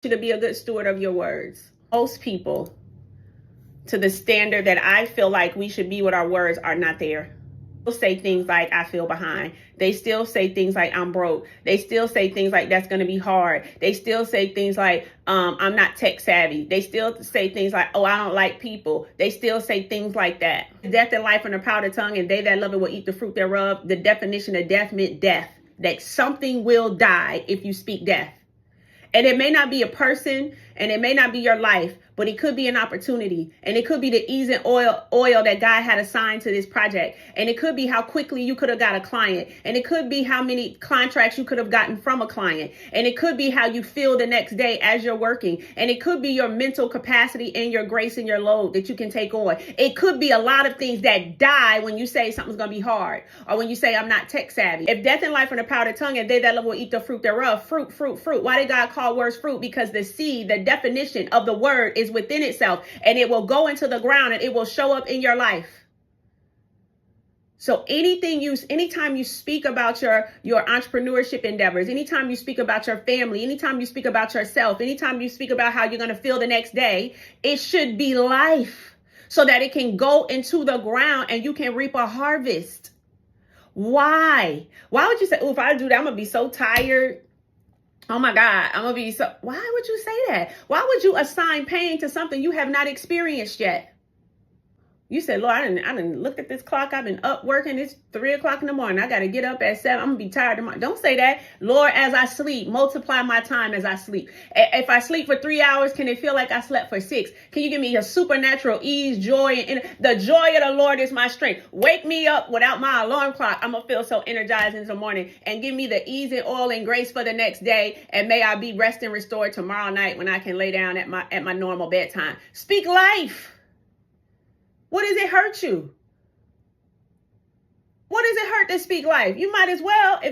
You to be a good steward of your words. Most people, to the standard that I feel like we should be with our words, are not there. They'll say things like, I feel behind. They still say things like, I'm broke. They still say things like, that's going to be hard. They still say things like, I'm not tech savvy. They still say things like, oh, I don't like people. They still say things like that. Death and life in the power of the tongue, and they that love it will eat the fruit thereof. The definition of death meant death. That something will die if you speak death. And it may not be a person, and it may not be your life, but it could be an opportunity. And it could be the ease and oil that God had assigned to this project. And it could be how quickly you could have got a client. And it could be how many contracts you could have gotten from a client. And it could be how you feel the next day as you're working. And it could be your mental capacity and your grace and your load that you can take on. It could be a lot of things that die when you say something's going to be hard, or when you say I'm not tech savvy. If death and life are in the power of the tongue, and they that love will eat the fruit thereof. Fruit, fruit, fruit. Why did God call words fruit? Because the seed, the definition of the word, is within itself, and it will go into the ground, and it will show up in your life. So anytime you speak about your entrepreneurship endeavors, anytime you speak about your family, anytime you speak about yourself, anytime you speak about how you're going to feel the next day, it should be life, so that it can go into the ground and you can reap a harvest. Why would you say, oh, if I do that, I'm going to be so tired? Oh my God, I'm going to be so, why would you say that? Why would you assign pain to something you have not experienced yet? You said, Lord, I didn't look at this clock. I've been up working. It's 3 o'clock in the morning. I got to get up at 7. I'm going to be tired tomorrow. Don't say that. Lord, as I sleep, multiply my time as I sleep. If I sleep for 3 hours, can it feel like I slept for 6? Can you give me a supernatural ease, joy? And the joy of the Lord is my strength. Wake me up without my alarm clock. I'm going to feel so energized in the morning, and give me the ease and oil and grace for the next day. And may I be rest and restored tomorrow night when I can lay down at my normal bedtime. Speak life. What does it hurt you? What does it hurt to speak life? You might as well.